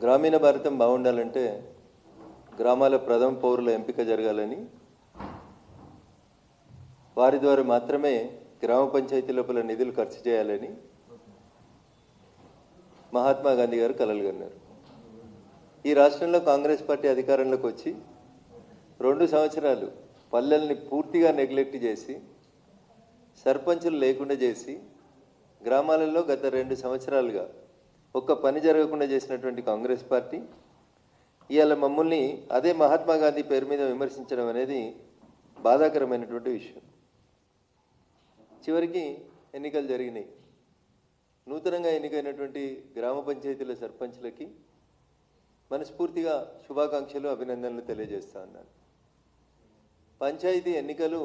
గ్రామీణ భారతం బాగుండాలంటే గ్రామాల ప్రథమ పౌరుల ఎంపిక జరగాలని, వారి ద్వారా మాత్రమే గ్రామ పంచాయతీ లోపల నిధులు ఖర్చు చేయాలని మహాత్మా గాంధీ గారు కలలు కన్నారు. ఈ రాష్ట్రంలో కాంగ్రెస్ పార్టీ అధికారంలోకి వచ్చి 2 సంవత్సరాలు పల్లెల్ని పూర్తిగా నెగ్లెక్ట్ చేసి, సర్పంచులు లేకుండా చేసి, గ్రామాలలో గత 2 సంవత్సరాలుగా ఒక్క పని జరగకుండా చేసినటువంటి కాంగ్రెస్ పార్టీ ఇవాళ మమ్మల్ని అదే మహాత్మా గాంధీ పేరు మీద విమర్శించడం అనేది బాధాకరమైనటువంటి విషయం. చివరికి ఎన్నికలు జరిగినాయి. నూతనంగా ఎన్నికైనటువంటి గ్రామ పంచాయతీల సర్పంచ్లకి మనస్ఫూర్తిగా శుభాకాంక్షలు, అభినందనలు తెలియజేస్తా ఉన్నాను. పంచాయతీ ఎన్నికలు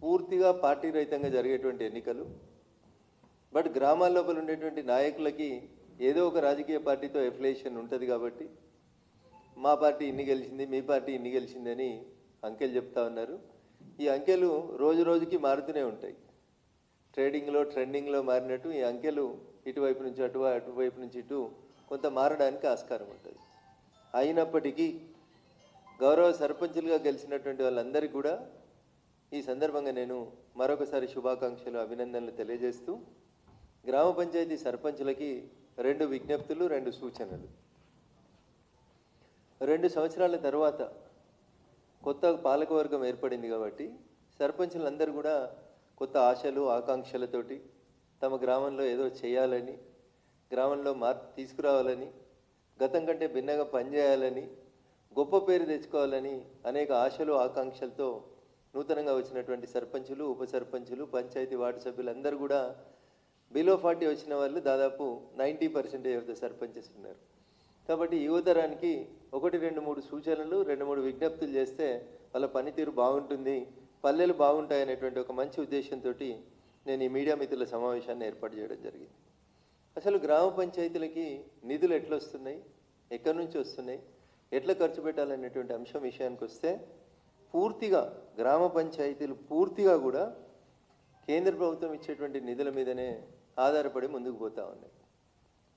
పూర్తిగా పార్టీ రహితంగా జరిగేటువంటి ఎన్నికలు. బట్ గ్రామాల లోపల ఉండేటువంటి నాయకులకి ఏదో ఒక రాజకీయ పార్టీతో ఎఫిలియేషన్ ఉంటుంది కాబట్టి మా పార్టీ ఇన్ని గెలిచింది, మీ పార్టీ ఇన్ని గెలిచిందని అంకెలు చెప్తా ఉన్నారు. ఈ అంకెలు రోజు రోజుకి మారుతూనే ఉంటాయి. ట్రెండింగ్లో మారినట్టు ఈ అంకెలు ఇటువైపు నుంచి అటు, అటువైపు నుంచి ఇటు కొంత మారడానికి ఆస్కారం ఉంటుంది. అయినప్పటికీ గౌరవ సర్పంచులుగా గెలిచినటువంటి వాళ్ళందరికీ కూడా ఈ సందర్భంగా నేను మరొకసారి శుభాకాంక్షలు, అభినందనలు తెలియజేస్తూ గ్రామ పంచాయతీ సర్పంచులకి 2 విజ్ఞప్తులు, 2 సూచనలు. 2 సంవత్సరాల తర్వాత కొత్త పాలకవర్గం ఏర్పడింది కాబట్టి సర్పంచులందరూ కూడా కొత్త ఆశలు, ఆకాంక్షలతోటి తమ గ్రామంలో ఏదో చేయాలని, గ్రామంలో మార్పు తీసుకురావాలని, గతం కంటే భిన్నంగా పనిచేయాలని, గొప్ప పేరు తెచ్చుకోవాలని అనేక ఆశలు, ఆకాంక్షలతో నూతనంగా వచ్చినటువంటి సర్పంచులు, ఉప సర్పంచులు, పంచాయతీ వార్డు సభ్యులందరూ కూడా బిలో 40 వచ్చిన వాళ్ళు దాదాపు 90% ఆఫ్ ద సర్పంచెస్ ఉన్నారు. కాబట్టి యువతరానికి 1, 2, 3 సూచనలు, 2, 3 విజ్ఞప్తులు చేస్తే వాళ్ళ పనితీరు బాగుంటుంది, పల్లెలు బాగుంటాయనేటువంటి ఒక మంచి ఉద్దేశంతో నేను ఈ మీడియా మిత్రుల సమావేశాన్ని ఏర్పాటు చేయడం జరిగింది. అసలు గ్రామ పంచాయతీలకి నిధులు ఎట్లా వస్తున్నాయి, ఎక్కడి నుంచి వస్తున్నాయి, ఎట్లా ఖర్చు పెట్టాలనేటువంటి అంశం విషయానికి వస్తే పూర్తిగా గ్రామ పంచాయతీలు పూర్తిగా కూడా కేంద్ర ప్రభుత్వం ఇచ్చేటువంటి నిధుల మీదనే ఆధారపడి ముందుకు పోతా ఉన్నాయి.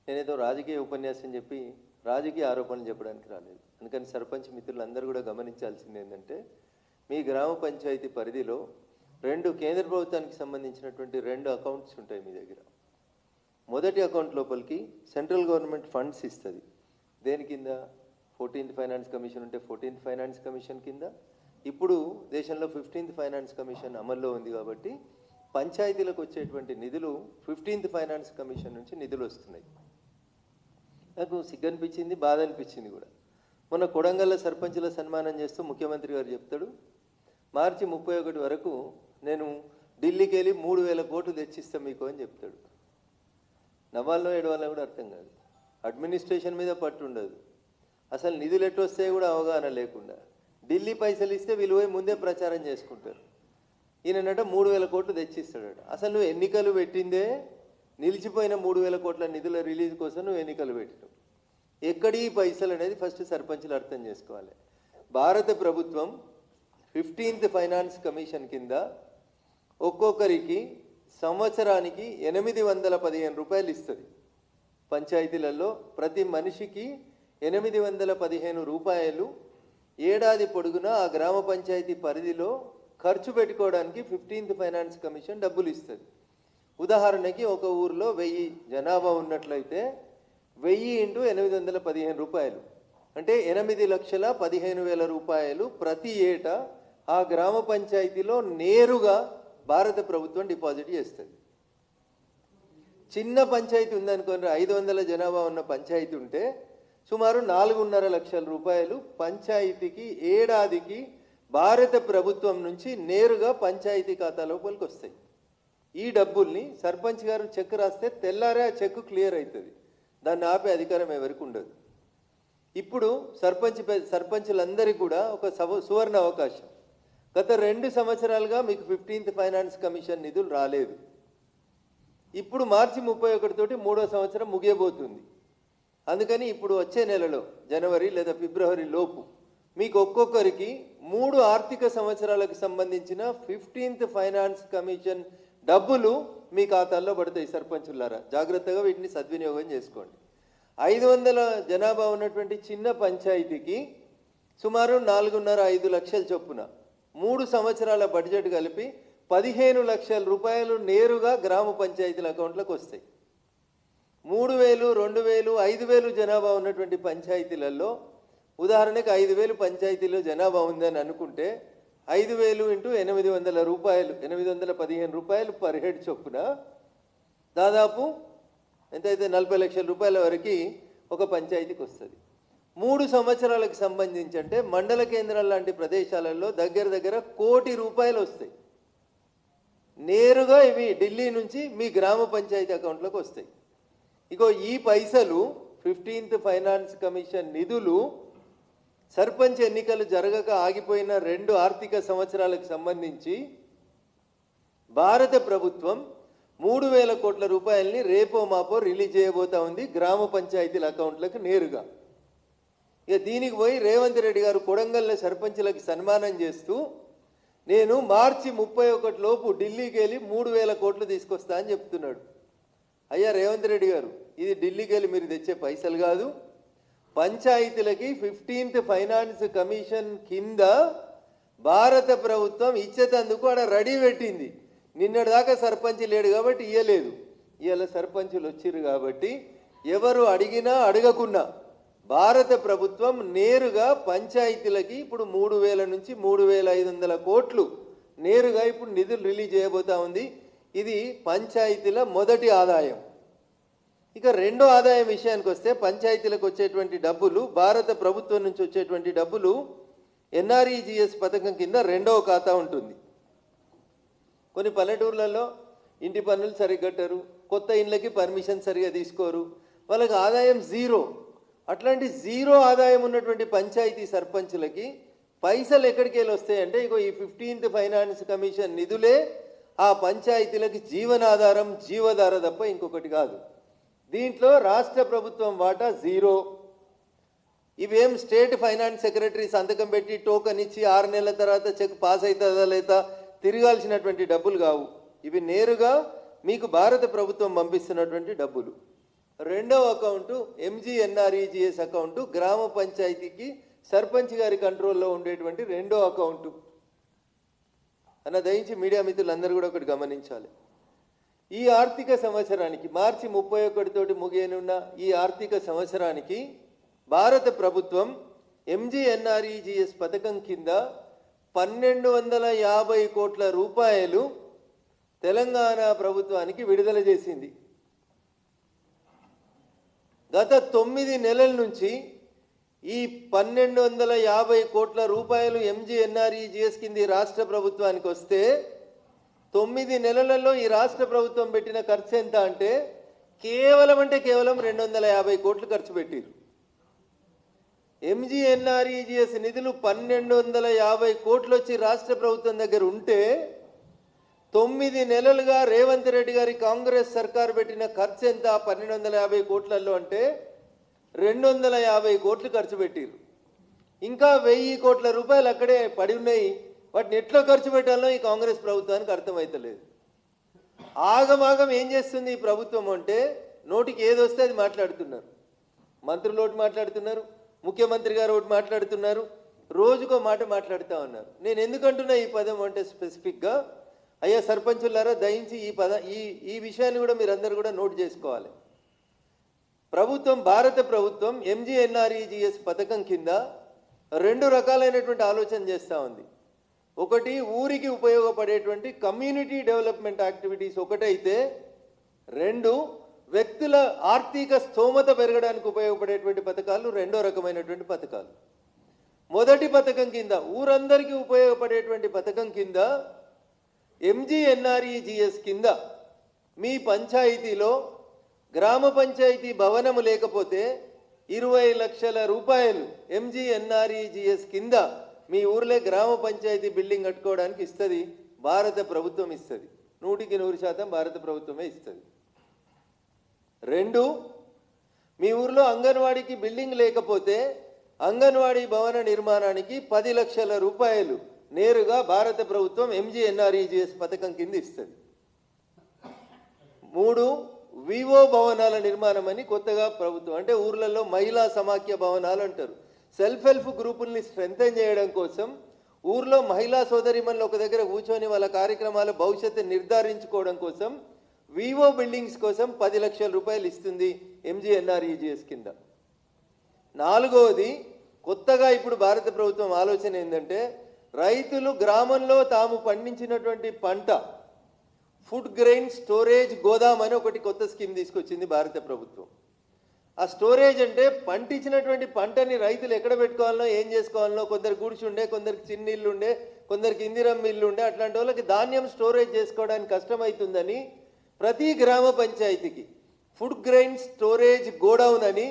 నేనేదో రాజకీయ ఉపన్యాసం చెప్పి రాజకీయ ఆరోపణలు చెప్పడానికి రాలేదు. అందుకని సర్పంచ్ మిత్రులందరూ కూడా గమనించాల్సింది ఏంటంటే, మీ గ్రామ పంచాయతీ పరిధిలో 2 కేంద్ర ప్రభుత్వానికి సంబంధించినటువంటి 2 అకౌంట్స్ ఉంటాయి మీ దగ్గర. మొదటి అకౌంట్ లోపలికి సెంట్రల్ గవర్నమెంట్ ఫండ్స్ ఇస్తుంది. దేని కింద? 14th ఫైనాన్స్ కమిషన్ ఉంటే 14th ఫైనాన్స్ కమిషన్ కింద. ఇప్పుడు దేశంలో 15th ఫైనాన్స్ కమిషన్ అమల్లో ఉంది కాబట్టి పంచాయతీలకు వచ్చేటువంటి నిధులు 15th ఫైనాన్స్ కమిషన్ నుంచి నిధులు వస్తున్నాయి. నాకు సిగ్గు అనిపించింది, బాధ అనిపించింది కూడా. మొన్న కొడంగల్లో సర్పంచుల సన్మానం చేస్తూ ముఖ్యమంత్రి గారు చెప్తాడు, మార్చి 31 వరకు నేను ఢిల్లీకి వెళ్ళి 3,000 కోట్లు తెచ్చిస్తాం మీకు అని చెప్తాడు. నవ్వాలో ఏడవాలో కూడా అర్థం కాదు. అడ్మినిస్ట్రేషన్ మీద పట్టు ఉండదు, అసలు నిధులు ఎట్టు వస్తే కూడా అవగాహన లేకుండా ఢిల్లీ పైసలు ఇస్తే వీళ్ళు పోయి ముందే ప్రచారం చేసుకుంటారు. ఈయనట 3,000 కోట్లు తెచ్చిస్తాడట. అసలు నువ్వు ఎన్నికలు పెట్టిందే నిలిచిపోయిన 3,000 కోట్ల నిధుల రిలీజ్ కోసం నువ్వు ఎన్నికలు పెట్టినావు. ఎక్కడి పైసలు అనేది ఫస్ట్ సర్పంచులు అర్థం చేసుకోవాలి. భారత ప్రభుత్వం 15th ఫైనాన్స్ కమిషన్ కింద ఒక్కొక్కరికి సంవత్సరానికి 815 రూపాయలు ఇస్తుంది. పంచాయతీలలో ప్రతి మనిషికి 815 రూపాయలు ఏడాది పొడుగునా ఆ గ్రామ పంచాయతీ పరిధిలో ఖర్చు పెట్టుకోవడానికి 15th ఫైనాన్స్ కమిషన్ డబ్బులు ఇస్తుంది. ఉదాహరణకి ఒక ఊరిలో 1000 జనాభా ఉన్నట్లయితే 1000 × 815 రూపాయలు అంటే 8,15,000 రూపాయలు ప్రతి ఏటా ఆ గ్రామ పంచాయతీలో నేరుగా భారత ప్రభుత్వం డిపాజిట్ చేస్తుంది. చిన్న పంచాయతీ ఉందనుకోండి, 500 జనాభా ఉన్న పంచాయతీ ఉంటే సుమారు 4.5 లక్షల రూపాయలు పంచాయతీకి ఏడాదికి భారత ప్రభుత్వం నుంచి నేరుగా పంచాయతీ ఖాతా లోపలికి వస్తాయి. ఈ డబ్బుల్ని సర్పంచ్ గారు చెక్ రాస్తే తెల్లారే ఆ చెక్ క్లియర్ అవుతుంది. దాన్ని ఆపే అధికారం ఎవరికి ఉండదు. ఇప్పుడు సర్పంచులందరికీ కూడా ఒక సువర్ణ అవకాశం. గత 2 సంవత్సరాలుగా మీకు 15th ఫైనాన్స్ కమిషన్ నిధులు రాలేదు. ఇప్పుడు మార్చి 31 తోటి 3వ సంవత్సరం ముగియబోతుంది. అందుకని ఇప్పుడు వచ్చే నెలలో జనవరి లేదా ఫిబ్రవరి లోపు మీకు ఒక్కొక్కరికి 3 ఆర్థిక సంవత్సరాలకు సంబంధించిన 15th ఫైనాన్స్ కమిషన్ డబ్బులు మీ ఖాతాల్లో పడతాయి. సర్పంచులారా జాగ్రత్తగా వీటిని సద్వినియోగం చేసుకోండి. 500 జనాభా ఉన్నటువంటి చిన్న పంచాయతీకి సుమారు 4.5 లక్షల చొప్పున 3 సంవత్సరాల బడ్జెట్ కలిపి 15 లక్షల రూపాయలు నేరుగా గ్రామ పంచాయతీల అకౌంట్లకు వస్తాయి. 3,000, 2,000, 5,000 జనాభా ఉన్నటువంటి పంచాయతీలలో ఉదాహరణకు 5,000 పంచాయతీలో జనాభా ఉందని అనుకుంటే 5,000 ఇంటూ 800 రూపాయలు, 815 రూపాయలు పర్ హెడ్ చొప్పున దాదాపు ఎంతైతే 40 లక్షల రూపాయల వరకు ఒక పంచాయతీకి వస్తుంది. 3 సంవత్సరాలకు సంబంధించి అంటే మండల కేంద్రాల లాంటి ప్రదేశాలలో దగ్గర దగ్గర 1 కోటి రూపాయలు వస్తాయి. నేరుగా ఇవి ఢిల్లీ నుంచి మీ గ్రామ పంచాయతీ అకౌంట్లోకి వస్తాయి. ఇగో ఈ పైసలు 15th ఫైనాన్స్ కమిషన్ నిధులు సర్పంచ్ ఎన్నికలు జరగక ఆగిపోయిన 2 ఆర్థిక సంవత్సరాలకు సంబంధించి భారత ప్రభుత్వం 3,000 కోట్ల రూపాయలని రేపో మాపో రిలీజ్ చేయబోతా ఉంది గ్రామ పంచాయతీల అకౌంట్లకు నేరుగా. ఇక దీనికి పోయి రేవంత్ రెడ్డి గారు కొడంగల్లో సర్పంచ్లకు సన్మానం చేస్తూ నేను మార్చి 31 లోపు ఢిల్లీకి వెళ్ళి 3,000 కోట్లు తీసుకొస్తా అని చెప్తున్నాడు. అయ్యా రేవంత్ రెడ్డి గారు, ఇది ఢిల్లీకి వెళ్ళి మీరు తెచ్చే పైసలు కాదు. పంచాయతీలకి 15th ఫైనాన్స్ కమిషన్ కింద భారత ప్రభుత్వం ఇచ్చేటందుకు ఆడ రెడీ పెట్టింది. నిన్నటిదాకా సర్పంచ్ లేడు కాబట్టి ఇయ్యలేదు. ఇవాళ సర్పంచులు వచ్చిర్రు కాబట్టి ఎవరు అడిగినా అడగకున్నా భారత ప్రభుత్వం నేరుగా పంచాయతీలకి ఇప్పుడు 3,000 నుంచి 3,500 కోట్లు నేరుగా ఇప్పుడు నిధులు రిలీజ్ చేయబోతా ఉంది. ఇది పంచాయతీల మొదటి ఆదాయం. ఇక రెండో ఆదాయం విషయానికి వస్తే పంచాయతీలకు వచ్చేటువంటి డబ్బులు, భారత ప్రభుత్వం నుంచి వచ్చేటువంటి డబ్బులు ఎన్ఆర్ఈజీఎస్ పథకం కింద రెండవ ఖాతా ఉంటుంది. కొన్ని పల్లెటూర్లలో ఇంటి పన్నులు సరిగ్గా కట్టరు, కొత్త ఇండ్లకి పర్మిషన్ సరిగా తీసుకోరు, వాళ్ళకి ఆదాయం జీరో. అట్లాంటి జీరో ఆదాయం ఉన్నటువంటి పంచాయతీ సర్పంచులకి పైసలు ఎక్కడికి వెళ్ళి వస్తాయంటే ఇగో ఈ 15th ఫైనాన్స్ కమిషన్ నిధులే ఆ పంచాయతీలకి జీవనాధారం, జీవధార తప్ప ఇంకొకటి కాదు. దీంట్లో రాష్ట్ర ప్రభుత్వం వాటా జీరో. ఇవేం స్టేట్ ఫైనాన్స్ సెక్రటరీ సంతకం పెట్టి టోకన్ ఇచ్చి 6 నెలల తర్వాత చెక్ పాస్ అవుతుందా లేదా తిరగాల్సినటువంటి డబ్బులు కావు. ఇవి నేరుగా మీకు భారత ప్రభుత్వం పంపిస్తున్నటువంటి డబ్బులు. రెండవ అకౌంటు ఎంజీఎన్ఆర్ఈజీఎస్ అకౌంటు, గ్రామ పంచాయతీకి సర్పంచ్ గారి కంట్రోల్లో ఉండేటువంటి రెండో అకౌంటు అన్న దయించి మీడియా మిత్రులందరూ కూడా ఒకటి గమనించాలి. ఈ ఆర్థిక సంవత్సరానికి మార్చి 31 తోటి ముగియనున్న ఈ ఆర్థిక సంవత్సరానికి భారత ప్రభుత్వం ఎంజీఎన్ఆర్ఈజీఎస్ పథకం కింద 1,250 కోట్ల రూపాయలు తెలంగాణ ప్రభుత్వానికి విడుదల చేసింది. గత 9 నెలల నుంచి ఈ 1,250 కోట్ల రూపాయలు ఎంజీఎన్ఆర్ఈజీఎస్ కింద రాష్ట్ర ప్రభుత్వానికి వస్తే 9 నెలలలో ఈ రాష్ట్ర ప్రభుత్వం పెట్టిన ఖర్చు ఎంత అంటే కేవలం 250 కోట్లు ఖర్చు పెట్టారు. ఎంజీఎన్ఆర్ఈజీఎస్ నిధులు 1,250 కోట్లు వచ్చి రాష్ట్ర ప్రభుత్వం దగ్గర ఉంటే 9 నెలలుగా రేవంత్ రెడ్డి గారి కాంగ్రెస్ సర్కారు పెట్టిన ఖర్చు ఎంత 1,250 కోట్లలో అంటే 250 కోట్లు ఖర్చు పెట్టారు. ఇంకా 1,000 కోట్ల రూపాయలు అక్కడే పడి ఉన్నాయి. వాటిని ఎట్లా ఖర్చు పెట్టాలో ఈ కాంగ్రెస్ ప్రభుత్వానికి అర్థమవుతలేదు. ఆగమాగం ఏం చేస్తుంది ఈ ప్రభుత్వం అంటే నోటికి ఏది వస్తే అది మాట్లాడుతున్నారు. మంత్రులు ఒకటి మాట్లాడుతున్నారు, ముఖ్యమంత్రి గారు ఒకటి మాట్లాడుతున్నారు, రోజుకో మాట మాట్లాడుతూ ఉన్నారు. నేను ఎందుకంటున్నా ఈ పదం అంటే స్పెసిఫిక్గా అయ్యా సర్పంచులారా దయించి ఈ విషయాన్ని కూడా మీరందరూ కూడా నోట్ చేసుకోవాలి. భారత ప్రభుత్వం ఎంజీఎన్ఆర్ఈజీఎస్ పథకం కింద 2 రకాలైనటువంటి ఆలోచన చేస్తూ ఉంది. ఒకటి ఊరికి ఉపయోగపడేటువంటి కమ్యూనిటీ డెవలప్మెంట్ యాక్టివిటీస్ ఒకటైతే, 2 వ్యక్తుల ఆర్థిక స్థోమత పెరగడానికి ఉపయోగపడేటువంటి పథకాలు రెండో రకమైనటువంటి పథకాలు. మొదటి పథకం కింద ఊరందరికీ ఉపయోగపడేటువంటి పథకం కింద ఎంజీఎన్ఆర్ఈజీఎస్ కింద మీ పంచాయతీలో గ్రామ పంచాయతీ భవనము లేకపోతే 20 లక్షల రూపాయలు ఎంజీఎన్ఆర్ఈజీఎస్ కింద మీ ఊర్లో గ్రామ పంచాయతీ బిల్డింగ్ కట్టుకోవడానికి ఇస్తుంది భారత ప్రభుత్వం. ఇస్తుంది 100% భారత ప్రభుత్వమే ఇస్తుంది. 2 మీ ఊర్లో అంగన్వాడీకి బిల్డింగ్ లేకపోతే అంగన్వాడీ భవన నిర్మాణానికి 10 లక్షల రూపాయలు నేరుగా భారత ప్రభుత్వం ఎంజీఎన్ఆర్ఈజీఎస్ పథకం కింద ఇస్తుంది. 3 వివో భవనాల నిర్మాణం అని కొత్తగా ప్రభుత్వం, అంటే ఊర్లలో మహిళా సమాఖ్య భవనాలు అంటారు. సెల్ఫ్ హెల్ప్ గ్రూపుల్ని స్ట్రెంథెన్ చేయడం కోసం ఊర్లో మహిళా సోదరిమణులు ఒక దగ్గర కూర్చొని వాళ్ళ కార్యక్రమాల భవిష్యత్తు నిర్ధారించుకోవడం కోసం వివో బిల్డింగ్స్ కోసం 10 లక్షల రూపాయలు ఇస్తుంది ఎంజీఎన్ఆర్ఈజీఎస్ కింద. నాలుగవది, కొత్తగా ఇప్పుడు భారత ప్రభుత్వం ఆలోచన ఏంటంటే రైతులు గ్రామంలో తాము పండించినటువంటి పంట ఫుడ్ గ్రెయిన్ స్టోరేజ్ గోదాం అని ఒకటి కొత్త స్కీమ్ తీసుకొచ్చింది భారత ప్రభుత్వం. ఆ స్టోరేజ్ అంటే పండించినటువంటి పంటని రైతులు ఎక్కడ పెట్టుకోవాలనో ఏం చేసుకోవాలనో, కొందరు గుడిసి ఉండే, కొందరికి చిన్న ఇల్లు ఉండే, కొందరికి ఇందిరమ్మ ఇల్లు ఉండే, అట్లాంటి వాళ్ళకి ధాన్యం స్టోరేజ్ చేసుకోవడానికి కష్టమవుతుందని ప్రతి గ్రామ పంచాయతీకి ఫుడ్ గ్రెయిన్ స్టోరేజ్ గోడౌన్ అని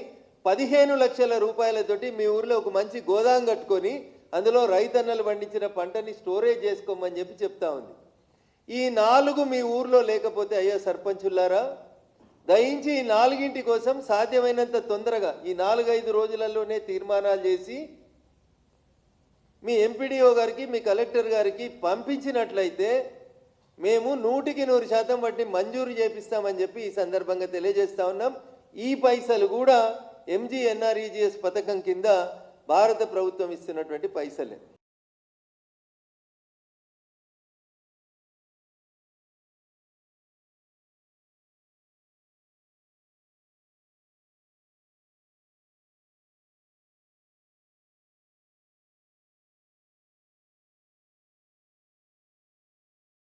15 లక్షల రూపాయలతోటి మీ ఊర్లో ఒక మంచి గోదాం కట్టుకొని అందులో రైతన్నలు పండించిన పంటని స్టోరేజ్ చేసుకోమని చెప్పి చెప్తా ఉంది. ఈ 4 మీ ఊర్లో లేకపోతే అయ్యా సర్పంచులారా, దయించి ఈ 4 కోసం సాధ్యమైనంత తొందరగా ఈ 4-5 రోజులలోనే తీర్మానాలు చేసి మీ ఎంపీడీఓ గారికి, మీ కలెక్టర్ గారికి పంపించినట్లయితే మేము 100% బట్టి మంజూరు చేపిస్తామని చెప్పి ఈ సందర్భంగా తెలియజేస్తా ఉన్నాం. ఈ పైసలు కూడా ఎంజీఎన్ఆర్ఈజీఎస్ పథకం కింద భారత ప్రభుత్వం ఇస్తున్నటువంటి పైసలే.